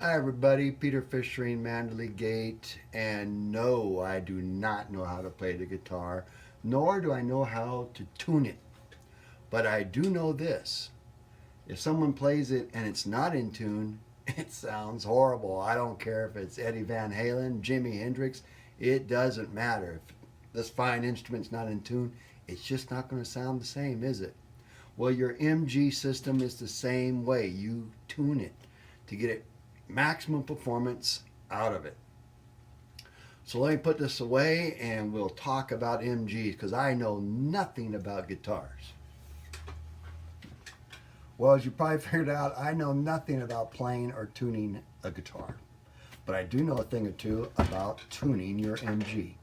Hi everybody, Peter Fishering, Manderley Gate, and no, I do not know how to play the guitar, nor do I know how to tune it. But I do know this. If someone plays it and it's not in tune, it sounds horrible. I don't care if it's Eddie Van Halen, Jimi Hendrix, it doesn't matter. If this fine instrument's not in tune, it's just not going to sound the same, is it? Well, your MG system is the same way. You tune it to get it maximum performance out of it. So let me put this away and we'll talk about MGs because I know nothing about guitars. Well, as you probably figured out, I know nothing about playing or tuning a guitar. But I do know a thing or two about tuning your MG.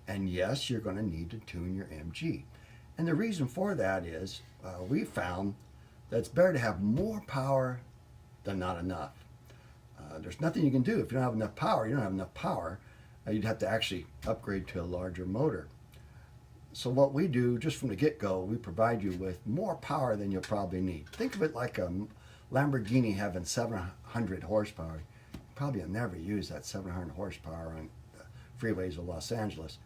And yes, you're going to need to tune your MG. And the reason for that is we found that it's better to have more power than not enough. There's nothing you can do. If you don't have enough power, you don't have enough power. You'd have to actually upgrade to a larger motor. So what we do, just from the get-go, we provide you with more power than you'll probably need. Think of it like a Lamborghini having 700 horsepower. You probably will never use that 700 horsepower on the freeways of Los Angeles.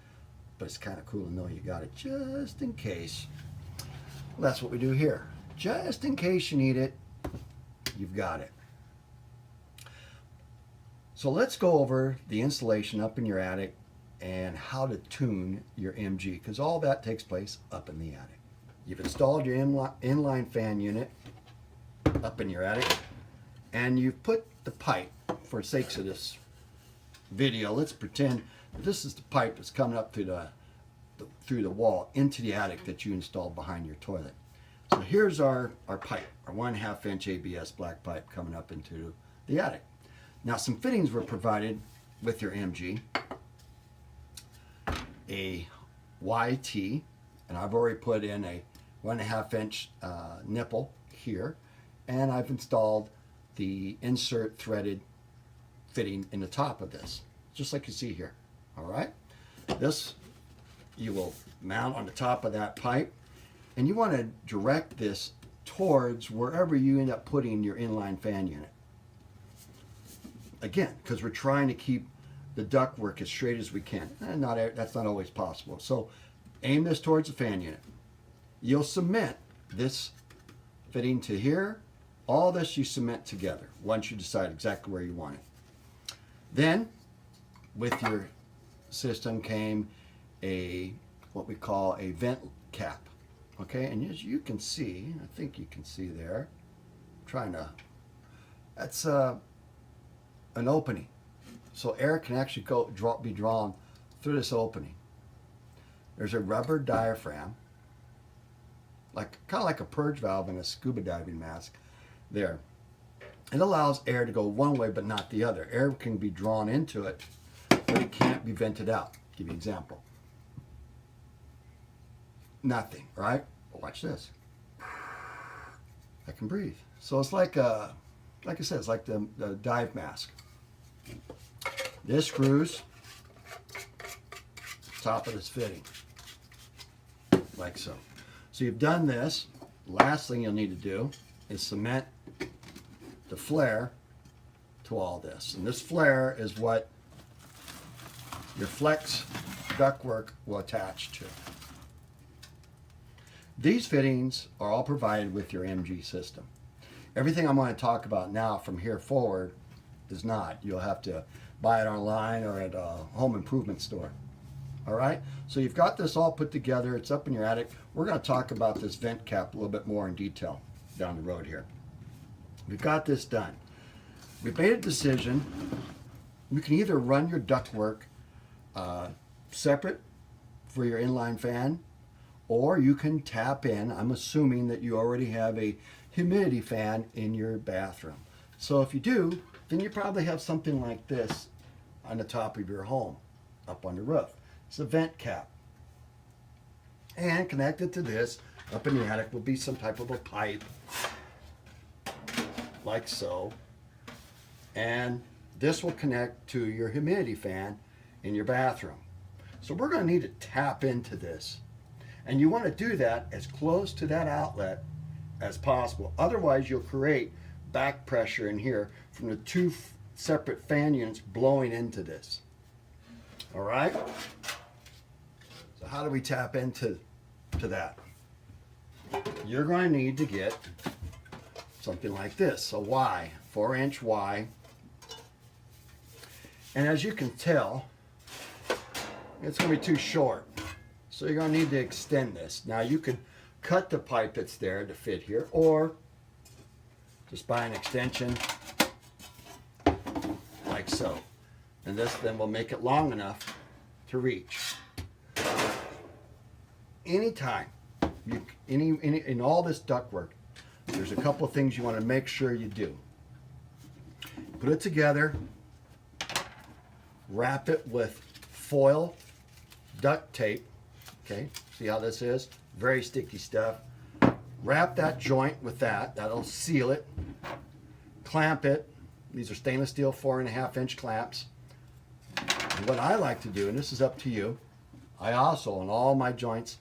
But it's kind of cool to know you got it just in case. Well, that's what we do here. Just in case you need it, you've got it. So let's go over the installation up in your attic and how to tune your MG, because all that takes place up in the attic. You've installed your inline fan unit up in your attic, and you've put the pipe, for sakes of this video, let's pretend that this is the pipe that's coming up through the wall into the attic that you installed behind your toilet. So here's our pipe, our 1.5 inch ABS black pipe coming up into the attic. Now some fittings were provided with your MG. A YT, and I've already put in a 1.5 inch nipple here, and I've installed the insert threaded fitting in the top of this, just like you see here. All right, this you will mount on the top of that pipe, and you want to direct this towards wherever you end up putting your inline fan unit. Again, because we're trying to keep the ductwork as straight as we can. And that's not always possible. So aim this towards the fan unit. You'll cement this fitting to here. All this you cement together once you decide exactly where you want it. Then with your system came what we call a vent cap. Okay, and as you can see, I think you can see there, that's an opening. So air can actually be drawn through this opening. There's a rubber diaphragm, kind of like a purge valve in a scuba diving mask there. It allows air to go one way but not the other. Air can be drawn into it, but it can't be vented out. I'll give you an example. Nothing, right? But watch this. I can breathe. So it's like I said, it's like the dive mask. This screws top of this fitting, like so. So you've done this. Last thing you'll need to do is cement the flare to all this. And this flare is what your flex ductwork will attach to. These fittings are all provided with your MG system. Everything I'm going to talk about now from here forward is not. You'll have to buy it online or at a home improvement store. All right, so you've got this all put together. It's up in your attic. We're going to talk about this vent cap a little bit more in detail down the road here. We've got this done. We've made a decision. You can either run your ductwork separate for your inline fan, or you can tap in. I'm assuming that you already have a humidity fan in your bathroom. So if you do, then you probably have something like this on the top of your home, up on the roof. It's a vent cap. And connected to this, up in the attic, will be some type of a pipe, like so. And this will connect to your humidity fan in your bathroom. So we're going to need to tap into this. And you want to do that as close to that outlet as possible. Otherwise, you'll create back pressure in here from the two separate fan units blowing into this. All right? So how do we tap into that? You're going to need to get something like this, a Y, 4-inch Y. And as you can tell, it's going to be too short. So you're going to need to extend this. Now you could cut the pipe that's there to fit here, or just buy an extension like so. And this then will make it long enough to reach. Anytime, in all this ductwork, there's a couple of things you want to make sure you do. Put it together, wrap it with foil, duct tape, okay, see how this is? Very sticky stuff. Wrap that joint with that, that'll seal it. Clamp it. These are stainless steel 4.5-inch clamps. And what I like to do, and this is up to you, I also, on all my joints,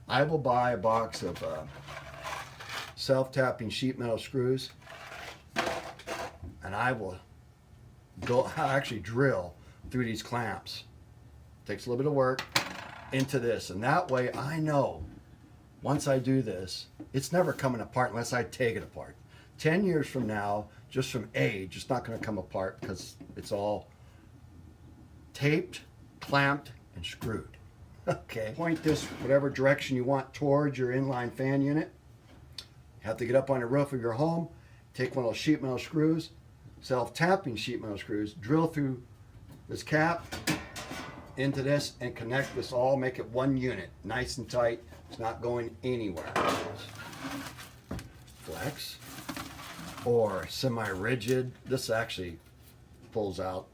I will buy a box of self-tapping sheet metal screws, and I will actually drill through these clamps. Takes a little bit of work into this, and that way I know once I do this, it's never coming apart unless I take it apart. 10 years from now, just from age, it's not going to come apart because it's all taped, clamped, and screwed. Okay. Point this whatever direction you want towards your inline fan unit. You have to get up on the roof of your home, take one of those sheet metal screws, self-tapping sheet metal screws, drill through this cap into this and connect this all, make it one unit, nice and tight. It's not going anywhere. Flex or semi-rigid. This actually pulls out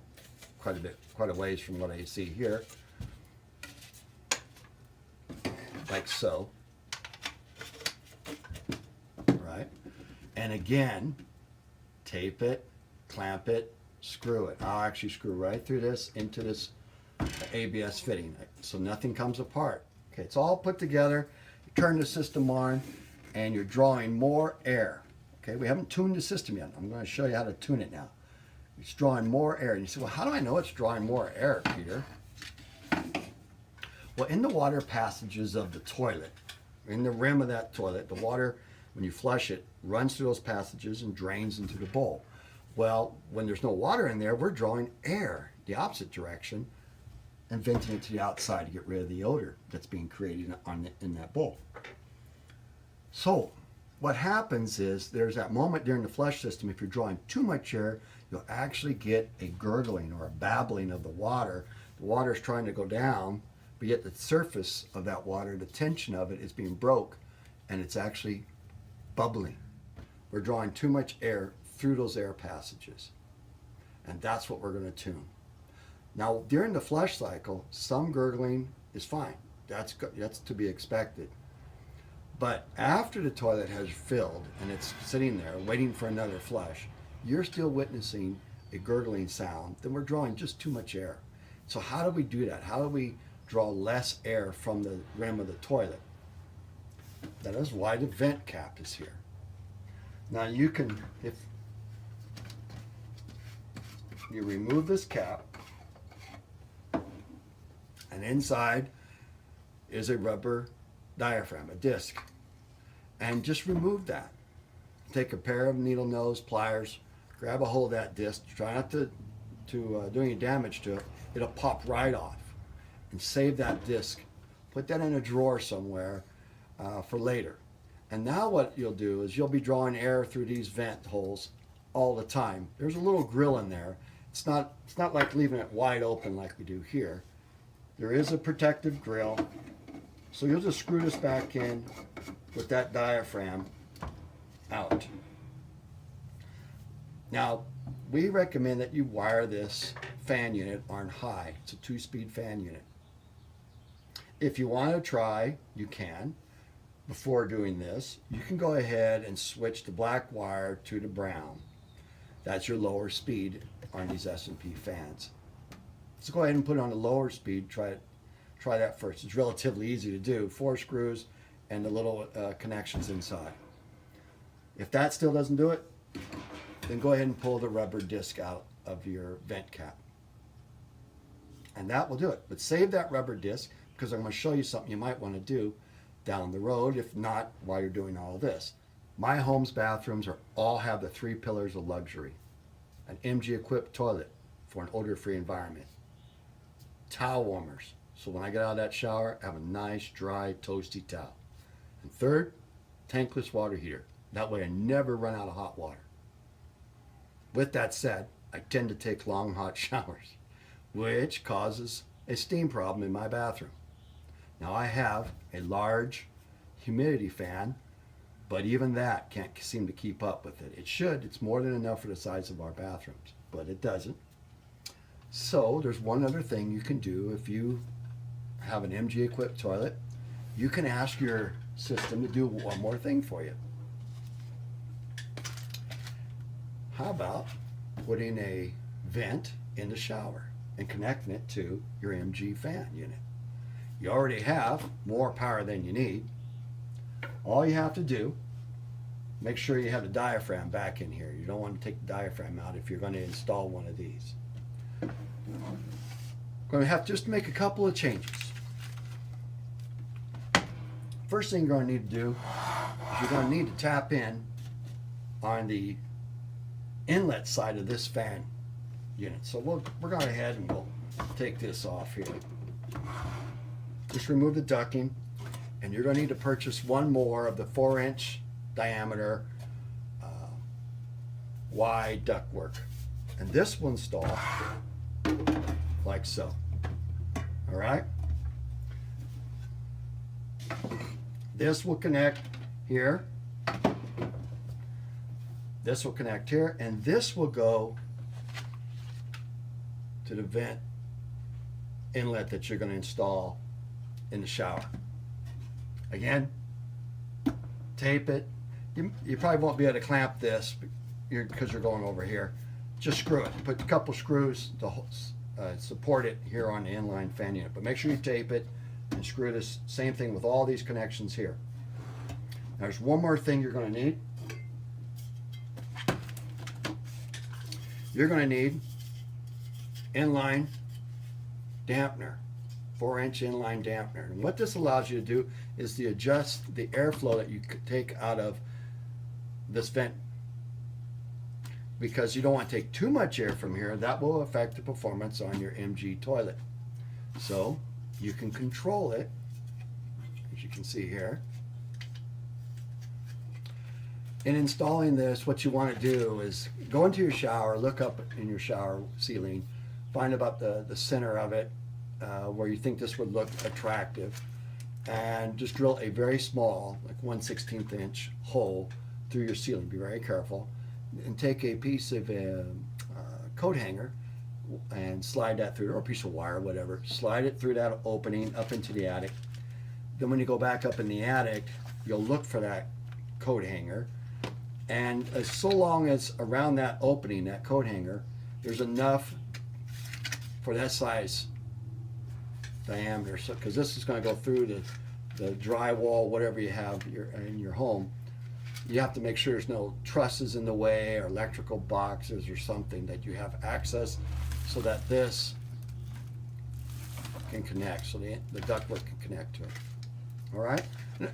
quite a ways from what I see here. Like so. Right? And again, tape it, clamp it, screw it. I'll actually screw right through this into this ABS fitting so nothing comes apart. Okay, it's all put together. You turn the system on and you're drawing more air. Okay, we haven't tuned the system yet. I'm going to show you how to tune it now. It's drawing more air. And you say, well, how do I know it's drawing more air, Peter? Well, in the water passages of the toilet, in the rim of that toilet, the water, when you flush it, runs through those passages and drains into the bowl. Well, when there's no water in there, we're drawing air the opposite direction and venting it to the outside to get rid of the odor that's being created in that bowl. So what happens is there's that moment during the flush system, if you're drawing too much air, you'll actually get a gurgling or a babbling of the water. The water is trying to go down, but yet the surface of that water, the tension of it is being broke, and it's actually bubbling. We're drawing too much air through those air passages, and that's what we're going to tune. Now, during the flush cycle, some gurgling is fine. That's to be expected. But after the toilet has filled and it's sitting there waiting for another flush, you're still witnessing a gurgling sound, then we're drawing just too much air. So how do we do that? How do we draw less air from the rim of the toilet? That is why the vent cap is here. Now you can, if you remove this cap, and inside is a rubber diaphragm, a disc, and just remove that. Take a pair of needle nose pliers, grab a hold of that disc, try not to do any damage to it. It'll pop right off, and save that disc. Put that in a drawer somewhere for later. And now what you'll do is you'll be drawing air through these vent holes all the time. There's a little grill in there. It's not like leaving it wide open like we do here. There is a protective grill. So you'll just screw this back in with that diaphragm out. Now, we recommend that you wire this fan unit on high. It's a 2-speed fan unit. If you want to try, you can. Before doing this, you can go ahead and switch the black wire to the brown. That's your lower speed on these S&P fans. So go ahead and put it on the lower speed. Try that first. It's relatively easy to do. 4 screws and the little connections inside. If that still doesn't do it, then go ahead and pull the rubber disc out of your vent cap. And that will do it. But save that rubber disc, because I'm going to show you something you might want to do down the road, if not while you're doing all this. My home's bathrooms all have the 3 pillars of luxury. An MG equipped toilet for an odor-free environment. Towel warmers, so when I get out of that shower, I have a nice, dry, toasty towel. And third, tankless water heater. That way I never run out of hot water. With that said, I tend to take long, hot showers, which causes a steam problem in my bathroom. Now I have a large humidity fan, but even that can't seem to keep up with it. It should. It's more than enough for the size of our bathrooms, but it doesn't. So there's one other thing you can do. If you have an MG equipped toilet, you can ask your system to do one more thing for you. How about putting a vent in the shower and connecting it to your MG fan unit? You already have more power than you need. All you have to do, make sure you have the diaphragm back in here. You don't want to take the diaphragm out if you're going to install one of these. Going to have to just make a couple of changes. First thing you're going to need to do is you're going to need to tap in on the inlet side of this fan unit. So we're going ahead and we'll take this off here. Just remove the ducting, and you're going to need to purchase one more of the 4-inch diameter wide ductwork. And this will install like so. All right? This will connect here. This will connect here, and this will go to the vent inlet that you're going to install in the shower. Again, tape it. You probably won't be able to clamp this because you're going over here. Just screw it. Put a couple screws to support it here on the inline fan unit. But make sure you tape it and screw this. Same thing with all these connections here. There's one more thing you're going to need. You're going to need inline dampener, 4-inch inline dampener. And what this allows you to do is to adjust the airflow that you could take out of this vent, because you don't want to take too much air from here. That will affect the performance on your MG toilet. So you can control it, as you can see here. In installing this, what you want to do is go into your shower, look up in your shower ceiling, find about the center of it, where you think this would look attractive, and just drill a very small, like 1/16 inch hole through your ceiling. Be very careful. And take a piece of coat hanger and slide that through, or a piece of wire, whatever. Slide it through that opening up into the attic. Then when you go back up in the attic, you'll look for that coat hanger. And so long as around that opening, that coat hanger, there's enough for that size diameter. So, because this is going to go through the drywall, whatever you have in your home, you have to make sure there's no trusses in the way or electrical boxes or something, that you have access so that this can connect, so the ductwork can connect to it. All right?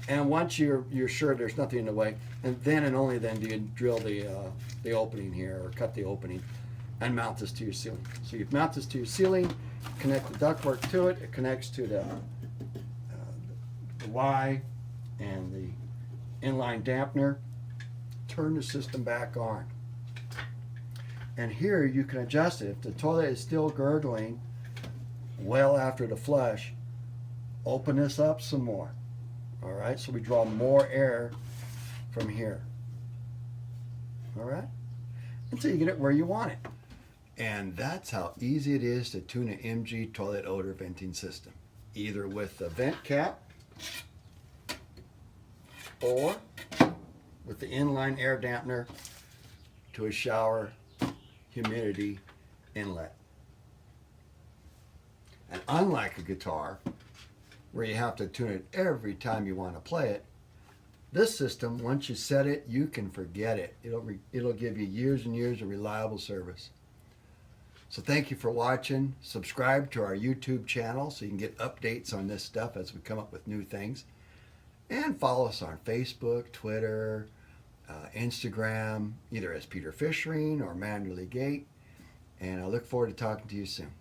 And once you're sure there's nothing in the way, and then and only then do you drill the opening here, or cut the opening, and mount this to your ceiling. So you mount this to your ceiling, connect the ductwork to it. It connects to the Y and the inline dampener. Turn the system back on. And here you can adjust it. If the toilet is still gurgling well after the flush, open this up some more. All right, so we draw more air from here. All right, until you get it where you want it. And that's how easy it is to tune an MG toilet odor venting system, either with the vent cap or with the inline air dampener to a shower humidity inlet. And unlike a guitar, where you have to tune it every time you want to play it, this system, once you set it, you can forget it. It'll give you years and years of reliable service. So thank you for watching. Subscribe to our YouTube channel so you can get updates on this stuff as we come up with new things. And follow us on Facebook, Twitter, Instagram, either as Peter Fishering or Manderley Gate. And I look forward to talking to you soon.